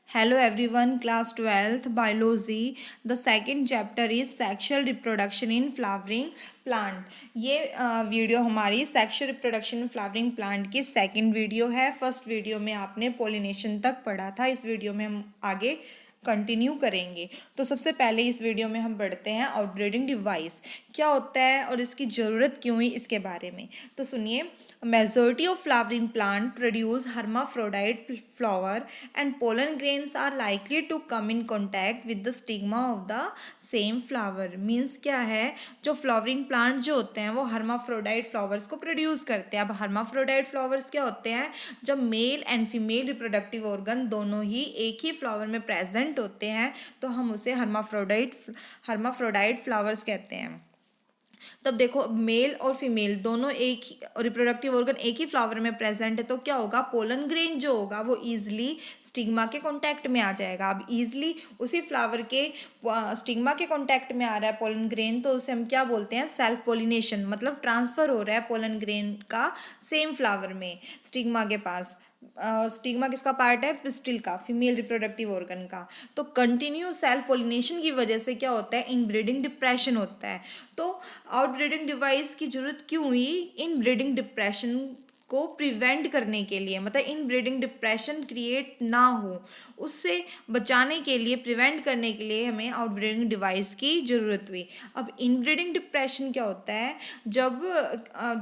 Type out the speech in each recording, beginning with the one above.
Hello everyone, class 12th biology. The second chapter is sexual reproduction in flowering plant. ये video हमारी sexual reproduction in flowering plant की second video है. First video में आपने pollination तक पढ़ा था. इस वीडियो में हम आगे कंटिन्यू करेंगे. तो सबसे पहले इस वीडियो में हम पढ़ते हैं आउटब्रीडिंग डिवाइस क्या होता है और इसकी ज़रूरत क्यों हुई इसके बारे में. तो सुनिए, majority of flowering plant produce hermaphrodite flower and pollen grains are likely to come in contact with the stigma of the same flower. Means क्या है, जो फ्लावरिंग प्लांट जो होते हैं वो hermaphrodite फ्लावर्स को प्रोड्यूस करते हैं. अब hermaphrodite फ्लावर्स क्या होते हैं, जब male and female reproductive organ दोनों ही एक ही फ्लावर में प्रेजेंट होते हैं तो हम उसे hermaphrodite फ्लावर्स कहते हैं. तब देखो, मेल और फीमेल दोनों एक ही रिप्रोडक्टिव ऑर्गन एक ही फ्लावर में प्रेजेंट है तो क्या होगा, पोलन ग्रेन जो होगा वो ईजिली स्टिग्मा के कांटेक्ट में आ जाएगा. अब ईजिली उसी फ्लावर के स्टिग्मा के कांटेक्ट में आ रहा है पोलन ग्रेन, तो उसे हम क्या बोलते हैं, सेल्फ पोलिनेशन. मतलब ट्रांसफर हो रहा है पोलन ग्रेन का सेम फ्लावर में स्टिग्मा के पास. स्टिग्मा किसका पार्ट है, पिस्टिल का, फीमेल रिप्रोडक्टिव ऑर्गन का. तो कंटिन्यू सेल्फ पोलिनेशन की वजह से क्या होता है, इनब्रीडिंग डिप्रेशन होता है. तो आउटब्रीडिंग डिवाइस की जरूरत क्यों हुई, इनब्रीडिंग डिप्रेशन को प्रिवेंट करने के लिए. मतलब इनब्रीडिंग डिप्रेशन क्रिएट ना हो उससे बचाने के लिए, प्रिवेंट करने के लिए हमें आउटब्रीडिंग डिवाइस की ज़रूरत हुई. अब इनब्रीडिंग डिप्रेशन क्या होता है, जब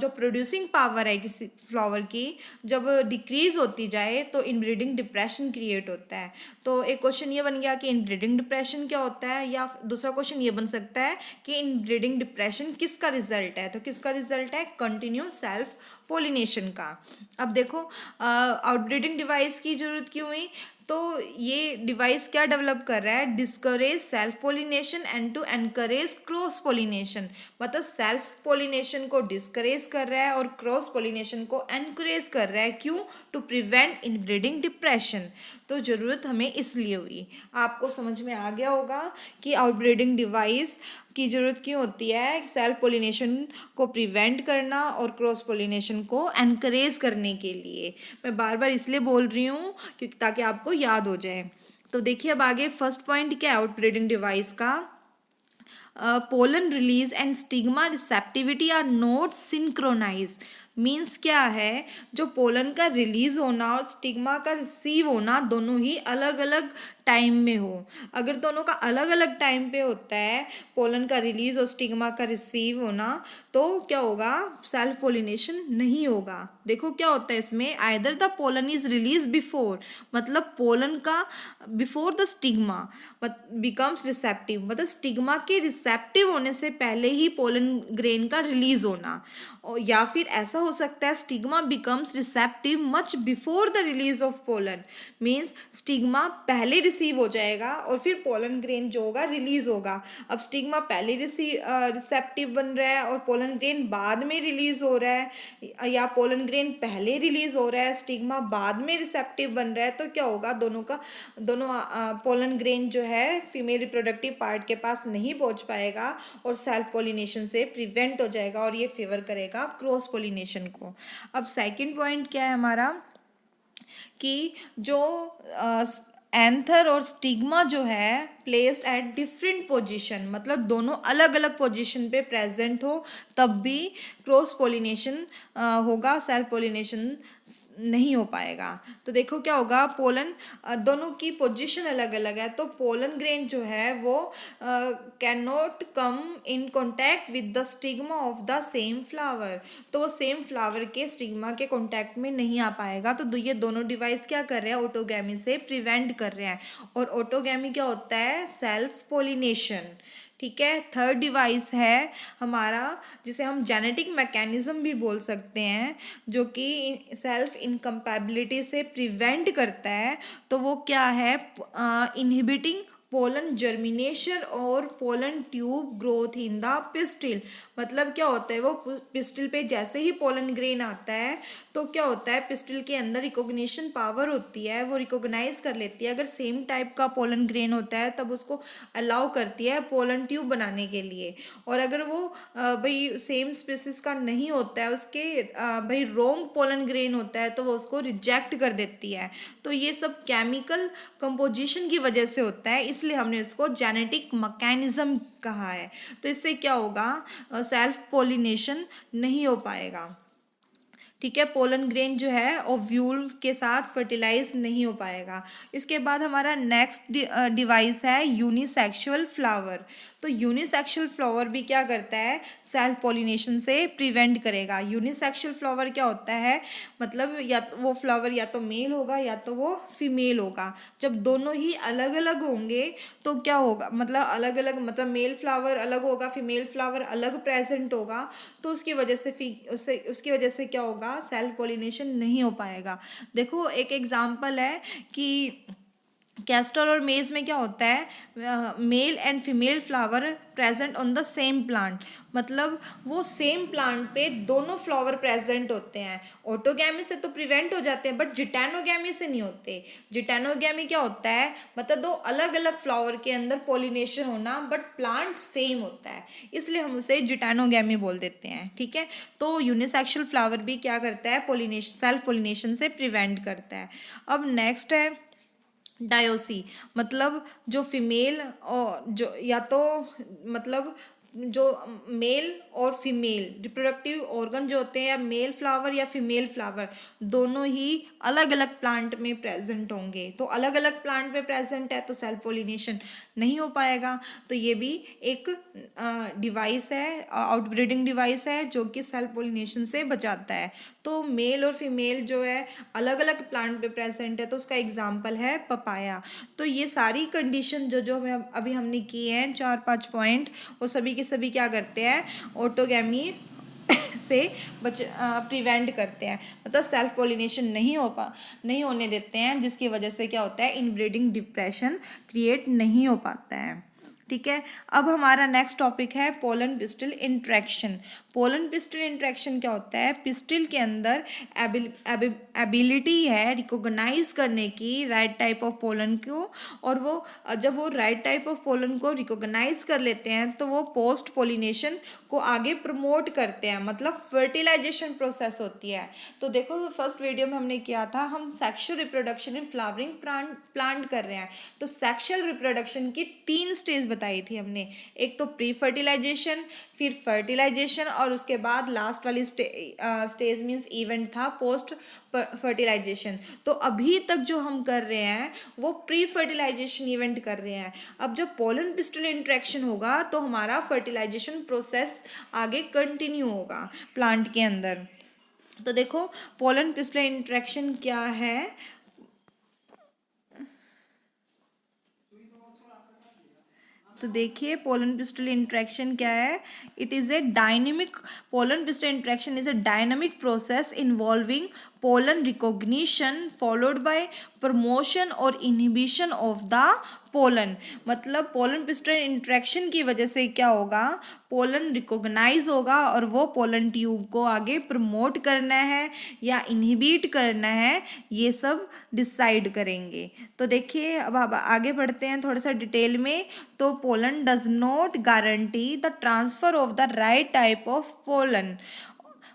जो प्रोड्यूसिंग पावर है किसी फ्लावर की जब डिक्रीज होती जाए तो इनब्रीडिंग डिप्रेशन क्रिएट होता है. तो एक क्वेश्चन ये बन गया कि इनब्रीडिंग डिप्रेशन क्या होता है, या दूसरा क्वेश्चन ये बन सकता है कि इनब्रीडिंग डिप्रेशन किसका रिजल्ट है. तो किसका रिजल्ट है, कंटिन्यू सेल्फ पोलिनेशन का. अब देखो, आउटब्रीडिंग डिवाइस की जरूरत क्यों हुई, तो ये डिवाइस क्या डेवलप कर रहा है, discourage self pollination and to encourage cross pollination. मतलब सेल्फ पोलिनेशन को डिस्करेज कर रहा है और क्रॉस पोलिनेशन को एनकरेज कर रहा है. क्यों, टू प्रिवेंट इनब्रीडिंग डिप्रेशन. तो ज़रूरत हमें इसलिए हुई. आपको समझ में आ गया होगा कि आउटब्रीडिंग डिवाइस की ज़रूरत क्यों होती है, सेल्फ पोलिनेशन को प्रिवेंट करना और क्रॉस पोलिनेशन को एनकरेज करने के लिए. मैं बार बार इसलिए बोल रही हूँ क्योंकि ताकि आपको याद हो जाए. तो देखिए अब आगे फर्स्ट पॉइंट क्या है आउटब्रीडिंग डिवाइस का, pollen release and stigma receptivity are not synchronise. Means क्या है, जो पोलन का रिलीज होना और स्टिग्मा का रिसीव होना दोनों ही अलग अलग टाइम में हो. अगर दोनों का अलग अलग टाइम पे होता है, पोलन का रिलीज और स्टिग्मा का रिसीव होना, तो क्या होगा, सेल्फ पोलिनेशन नहीं होगा. देखो क्या होता है इसमें, either the pollen is release before, मतलब पोलन का before the stigma becomes receptive. मतलब स्टिग्मा के रिसेप्टिव होने से पहले ही पोलन ग्रेन का रिलीज होना. या फिर ऐसा हो सकता है stigma becomes receptive much before the release of pollen. Means stigma पहले रिसीव हो जाएगा और फिर पोलन ग्रेन जो होगा रिलीज होगा. अब स्टिग्मा पहले रिसेप्टिव बन रहा है और पोलन ग्रेन बाद में रिलीज हो रहा है, या पोलन ग्रेन पहले रिलीज हो रहा है, स्टिग्मा बाद में रिसेप्टिव बन रहा है, तो क्या होगा, दोनों पोलन ग्रेन जो है फीमेल रिप्रोडक्टिव पार्ट के पास नहीं पहुंच पाएगा और सेल्फ पोलिनेशन से प्रिवेंट हो जाएगा और ये फेवर करेगा क्रॉस पोलिनेशन को. अब सेकंड पॉइंट क्या है हमारा, कि जो एंथर और स्टिग्मा जो है प्लेस्ड एट डिफरेंट पोजीशन, मतलब दोनों अलग अलग पोजीशन पे प्रेजेंट हो तब भी क्रॉस पोलिनेशन होगा, सेल्फ पोलिनेशन नहीं हो पाएगा. तो देखो क्या होगा, पोलन दोनों की पोजीशन अलग अलग है तो पोलन ग्रेन जो है वो can not come in contact with the stigma of the same flower. तो वो सेम फ्लावर के स्टिग्मा के कॉन्टैक्ट में नहीं आ पाएगा. तो ये दोनों डिवाइस क्या कर रहे हैं, ऑटोगैमी से प्रिवेंट कर रहे हैं. और ऑटोगैमी क्या होता है, सेल्फ पोलिनेशन. ठीक है. थर्ड डिवाइस है हमारा जिसे हम जेनेटिक मैकेनिज्म भी बोल सकते हैं, जो कि सेल्फ इनकम्पैबिलिटी से प्रिवेंट करता है. तो वो क्या है, इनहिबिटिंग पोलन जर्मिनेशन और pollen tube growth in the pistil. मतलब क्या होता है, वो पिस्टिल पे जैसे ही पोलन ग्रेन आता है तो क्या होता है, पिस्टिल के अंदर रिकॉग्निशन पावर होती है, वो रिकॉग्नाइज कर लेती है। अगर सेम टाइप का पोलन ग्रेन होता है तब उसको अलाउ करती है पोलन ट्यूब बनाने के लिए। और अगर वो भाई सेम स्पीसीज का नहीं होता है, उसके भाई रोंग पोलन ग्रेन होता है, तो वो उसको रिजेक्ट कर देती है। तो ये सब केमिकल कंपोजिशन की वजह से होता है, इसलिए हमने इसको जेनेटिक मैकेनिज्म कहा है। तो इससे क्या होगा, सेल्फ पोलिनेशन नहीं हो पाएगा। ठीक है, पोलन ग्रेन जो है ओव्यूल के साथ फर्टिलाइज नहीं हो पाएगा। इसके बाद हमारा नेक्स्ट डिवाइस है यूनिसेक्सुअल फ्लावर। तो यूनिसेक्सुअल फ्लावर भी क्या करता है, सेल्फ पोलिनेशन से प्रिवेंट करेगा। यूनिसेक्सुअल फ्लावर क्या होता है, मतलब या तो वो फ्लावर या तो मेल होगा या तो वो फीमेल होगा। जब दोनों ही अलग अलग होंगे तो क्या होगा, मतलब अलग अलग, मतलब मेल फ्लावर अलग होगा, फीमेल फ्लावर अलग प्रेजेंट होगा, तो उसकी वजह से उसकी वजह से क्या होगा, सेल्फ पोलिनेशन नहीं हो पाएगा। देखो एक एग्जांपल है कि कैस्टर और मेज में क्या होता है, male and female flower present on the same plant. मतलब वो सेम प्लांट पे दोनों फ्लावर प्रेजेंट होते हैं। ऑटोगैमी से तो प्रिवेंट हो जाते हैं, बट जिटैनोगैमी से नहीं होते। जिटैनोगैमी क्या होता है, मतलब दो अलग अलग फ्लावर के अंदर पोलिनेशन होना, बट प्लांट सेम होता है, इसलिए हम उसे जिटैनोगैमी बोल देते हैं। ठीक है, तो यूनिसेक्सुअल फ्लावर भी क्या करता है, पोलिनेशन, सेल्फ पोलिनेशन से प्रिवेंट करता है। अब नेक्स्ट है डायोसी। मतलब जो फीमेल और जो या तो मतलब जो मेल और फीमेल रिप्रोडक्टिव ऑर्गन जो होते हैं, मेल फ्लावर या फीमेल फ्लावर, दोनों ही अलग अलग प्लांट में प्रेजेंट होंगे। तो अलग अलग प्लांट में प्रेजेंट है तो सेल्फ पोलिनेशन नहीं हो पाएगा। तो ये भी एक डिवाइस है, आउटब्रीडिंग डिवाइस है, जो कि सेल्फ पोलिनेशन से बचाता है। तो मेल और फीमेल जो है अलग अलग प्लांट पे प्रेजेंट है, तो उसका एग्जाम्पल है पपाया। तो ये सारी कंडीशन जो जो हमें अभी हमने किए हैं 4-5 पॉइंट, वो सभी के सभी क्या करते हैं, ऑटोगैमी से प्रिवेंट करते हैं, मतलब सेल्फ पोलिनेशन नहीं होने देते हैं, जिसकी वजह से क्या होता है, इनब्रीडिंग डिप्रेशन क्रिएट नहीं हो पाता है। ठीक है, अब हमारा नेक्स्ट टॉपिक है pollen pistil interaction. Pollen pistil interaction क्या होता है, पिस्टिल के अंदर एबिलिटी है रिकॉग्नाइज करने की राइट टाइप ऑफ पोलन को, और वो जब वो राइट टाइप ऑफ पोलन को रिकॉग्नाइज कर लेते हैं तो वो पोस्ट पोलिनेशन को आगे प्रमोट करते हैं, मतलब फर्टिलाइजेशन प्रोसेस होती है। तो देखो फर्स्ट वीडियो में हमने किया था, हम sexual reproduction in flowering plant कर रहे हैं। तो सेक्सुअल रिप्रोडक्शन की 3 स्टेज बताई थी हमने, एक तो प्री फर्टिलाइजेशन, फिर फर्टिलाइजेशन, और उसके बाद लास्ट वाली स्टेज मीन्स इवेंट था पोस्ट फर्टिलाइजेशन। तो अभी तक जो हम कर रहे हैं वो प्री फर्टिलाइजेशन इवेंट कर रहे हैं। अब जब पोलन पिस्टिल इंट्रैक्शन होगा तो हमारा फर्टिलाइजेशन प्रोसेस आगे कंटिन्यू होगा प्लांट के अंदर। तो देखो पोलन पिस्टिल इंट्रैक्शन क्या है, तो देखिए पोलन पिस्टल इंट्रैक्शन क्या है, it is a dynamic, pollen pistol interaction is a dynamic process involving pollen recognition followed by promotion और इनहिबिशन ऑफ द पोलन। मतलब पोलन पिस्टल इंट्रैक्शन की वजह से क्या होगा, पोलन रिकॉग्नाइज होगा और वो पोलन ट्यूब को आगे प्रमोट करना है या इनहिबिट करना है, ये सब डिसाइड करेंगे। तो देखिए अब आगे बढ़ते हैं थोड़ा सा डिटेल में। तो pollen does not guarantee the transfer of the right type of pollen.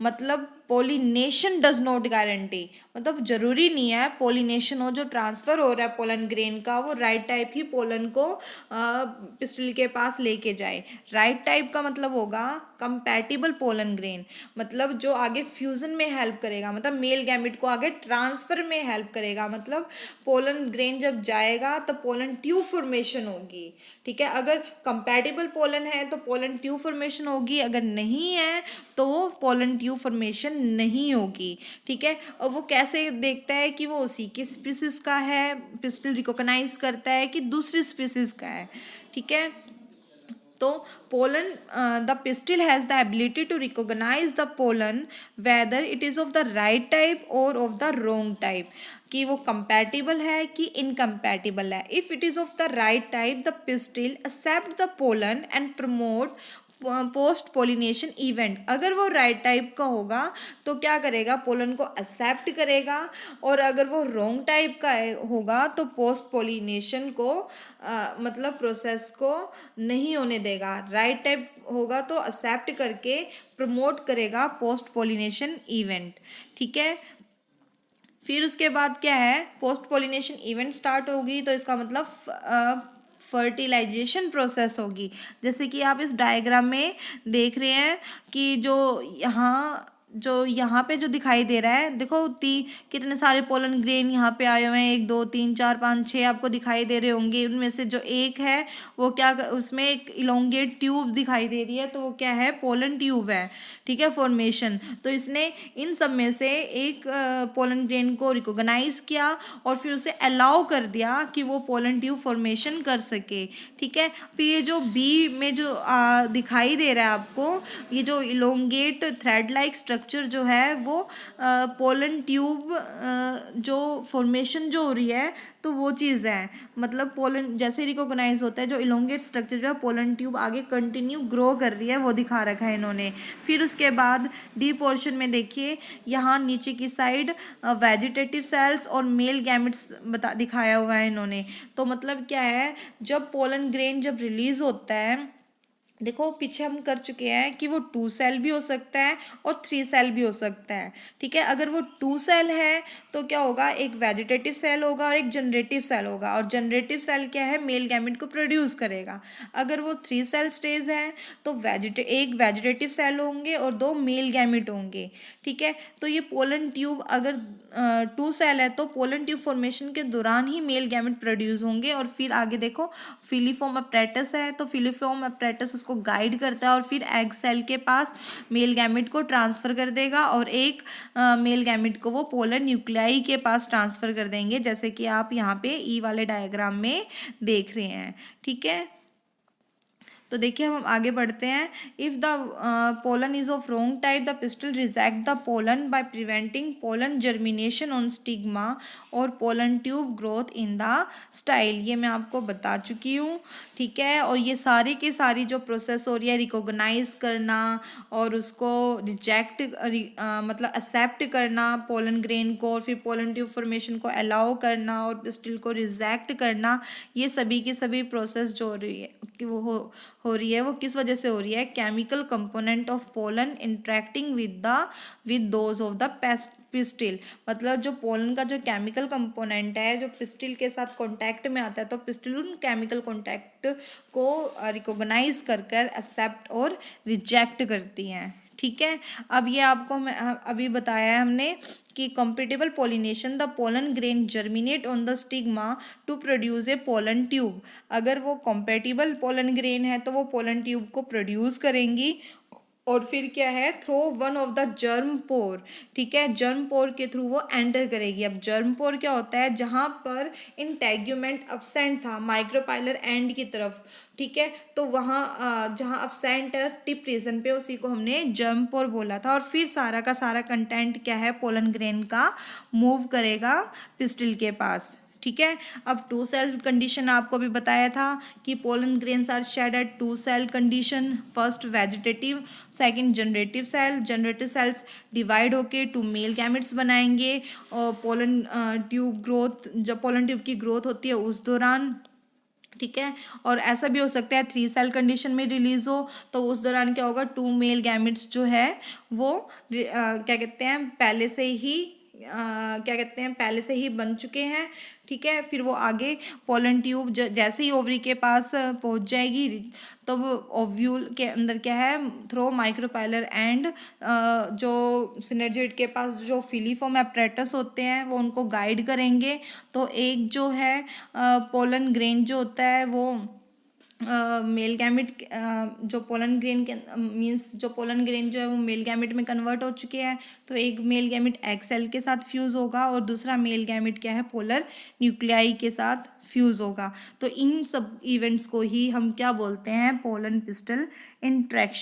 मतलब पोलिनेशन डज नॉट गारंटी, मतलब जरूरी नहीं है पोलिनेशन हो, जो ट्रांसफर हो रहा है पोलन ग्रेन का वो राइट टाइप ही पोलन को पिस्टिल के पास लेके जाए। राइट टाइप का मतलब होगा कंपैटिबल पोलन ग्रेन, मतलब जो आगे फ्यूजन में हेल्प करेगा, मतलब मेल गैमिट को आगे ट्रांसफर में हेल्प करेगा। मतलब पोलन ग्रेन जब जाएगा तो पोलन ट्यूब फॉर्मेशन होगी। ठीक है, अगर कंपैटिबल पोलन है तो पोलन ट्यूब फॉर्मेशन होगी, अगर नहीं है तो वो पोलन ट्यूब फॉर्मेशन नहीं होगी। ठीक है, और वो कैसे देखता है कि वो उसी की स्पीसीज का है, पिस्टिल रिकॉग्नाइज करता है कि दूसरी स्पीसीज का है। ठीक है, तो pollen the pistil has the ability to recognise the pollen whether it is of the right type और ऑफ द रोंग टाइप, कि वो कंपैटिबल है कि इनकम्पैटिबल है. If it is of the right type the pistil accept the pollen and promote post pollination event. अगर वो right type का होगा तो क्या करेगा, पोलन को एक्सेप्ट करेगा, और अगर वो रॉन्ग टाइप का होगा तो पोस्ट पोलिनेशन को मतलब प्रोसेस को नहीं होने देगा. राइट टाइप होगा तो एक्सेप्ट करके प्रमोट करेगा पोस्ट पोलिनेशन इवेंट. ठीक है, फिर उसके बाद क्या है, पोस्ट पोलिनेशन इवेंट स्टार्ट होगी तो इसका मतलब फर्टिलाइजेशन प्रोसेस होगी. जैसे कि आप इस डायग्राम में देख रहे हैं कि जो यहाँ पे जो दिखाई दे रहा है, देखो कितने सारे पोलन ग्रेन यहाँ पे आए हुए हैं, 1 2 3 4 5 6 आपको दिखाई दे रहे होंगे. उनमें से जो एक है वो उसमें एक इलोंगेट ट्यूब दिखाई दे रही है, तो वो क्या है, पोलन ट्यूब है. ठीक है, फॉर्मेशन. तो इसने इन सब में से एक पोलन ग्रेन को रिकॉग्नाइज किया और फिर उसे अलाउ कर दिया कि वो पोलन ट्यूब फॉर्मेशन कर सके. ठीक है, फिर ये जो बी में जो दिखाई दे रहा है आपको, ये जो इलोंगेट थ्रेड लाइक स्ट्रक्चर जो है वो पोलन ट्यूब जो फॉर्मेशन जो हो रही है तो वो चीज़ है. मतलब पोलन जैसे रिकॉग्नाइज होता है, जो इलोंगेट स्ट्रक्चर जो है पोलन ट्यूब आगे कंटिन्यू ग्रो कर रही है, वो दिखा रखा है इन्होंने. फिर उसके बाद डी पोर्शन में देखिए, यहाँ नीचे की साइड वेजिटेटिव सेल्स और मेल गैमेट्स दिखाया हुआ है इन्होंने. तो मतलब क्या है, जब पोलन ग्रेन जब रिलीज होता है, देखो पीछे हम कर चुके हैं कि वो 2 सेल भी हो सकता है और 3 सेल भी हो सकता है. ठीक है, अगर वो 2 सेल है तो क्या होगा, एक वेजिटेटिव सेल होगा और एक जनरेटिव सेल होगा, और जनरेटिव सेल क्या है, मेल गैमेट को प्रोड्यूस करेगा. अगर वो 3 सेल स्टेज है तो एक वेजिटेटिव सेल होंगे और 2 मेल गैमेट होंगे. ठीक है, तो ये पोलन ट्यूब अगर 2 सेल है तो पोलन ट्यूब फॉर्मेशन के दौरान ही मेल गैमेट प्रोड्यूस होंगे. और फिर आगे देखो फिलीफॉर्म अपरेटस है, तो फिलीफॉर्म अपरेटस उसको गाइड करता है और फिर एग सेल के पास मेल गैमेट को ट्रांसफ़र कर देगा, और एक मेल गैमेट को वो पोलर न्यूक्लियाई के पास ट्रांसफ़र कर देंगे, जैसे कि आप यहाँ पे ई वाले डायग्राम में देख रहे हैं. ठीक है, तो देखिए हम आगे बढ़ते हैं. If the pollen is of wrong type the pistil reject the pollen by preventing pollen germination on stigma और pollen tube growth in the style. ये मैं आपको बता चुकी हूँ. ठीक है, और ये सारी की सारी जो प्रोसेस हो रही है, रिकॉग्नाइज करना और उसको रिजेक्ट मतलब एक्सेप्ट करना पोलन ग्रेन को, और फिर पोलन ट्यूब फॉर्मेशन को अलाउ करना और पिस्टल को रिजेक्ट करना, ये सभी की सभी प्रोसेस जो हो रही है कि वो हो रही है, वो किस वजह से हो रही है, chemical component of pollen interacting with those of the pistil. मतलब जो पोलन का जो केमिकल कंपोनेंट है जो पिस्टिल के साथ कांटेक्ट में आता है, तो पिस्टिल उन केमिकल कांटेक्ट को रिकॉग्नाइज कर एक्सेप्ट और रिजेक्ट करती हैं. ठीक है, अब ये आपको मैं अभी बताया है हमने कि compatible pollination the pollen grain germinate on the stigma to produce a pollen tube. अगर वो कंपेटेबल पोलन ग्रेन है तो वो पोलन ट्यूब को प्रोड्यूस करेंगी, और फिर क्या है, throw one of the germ pore. ठीक है, जर्म पोर के थ्रू वो एंटर करेगी. अब जर्म पोर क्या होता है, जहाँ पर इंटेग्यूमेंट अब्सेंट था माइक्रोपाइलर एंड की तरफ. ठीक है, तो वहाँ जहाँ अब्सेंट है टिप रीजन पे, उसी को हमने जर्म पोर बोला था. और फिर सारा का सारा कंटेंट क्या है, पोलन ग्रेन का मूव करेगा पिस्टिल के पास. ठीक है, अब 2 सेल कंडीशन आपको भी बताया था कि pollen grains are shed at 2 cell condition. First vegetative, second generative cells divide होके 2 मेल गैमेट्स बनाएंगे, और पोलन ट्यूब ग्रोथ, जब पोलन ट्यूब की ग्रोथ होती है उस दौरान. ठीक है, और ऐसा भी हो सकता है 3 सेल कंडीशन में रिलीज हो, तो उस दौरान क्या होगा, 2 मेल गैमेट्स जो है वो क्या कहते हैं पहले से ही बन चुके हैं. ठीक है, फिर वो आगे पोलन ट्यूब जैसे ही ओवरी के पास पहुंच जाएगी, तब तो ओव्यूल के अंदर क्या है, थ्रो माइक्रोपाइलर एंड जो सिनर्जिड के पास जो फिलीफॉर्म एपरेटस होते हैं वो उनको गाइड करेंगे. तो एक जो है पोलन ग्रेन जो होता है वो मेल गैमेट जो पोलन ग्रेन के मीन्स जो पोलन ग्रेन जो है वो मेल गैमेट में कन्वर्ट हो चुके हैं, तो एक मेल गैमेट एग सेल के साथ फ्यूज़ होगा और दूसरा मेल गैमेट क्या है, पोलर न्यूक्लियाई के साथ फ्यूज़ होगा। तो इन सब इवेंट्स को ही हम क्या बोलते हैं, पोलन पिस्टल इंट्रैक्शन।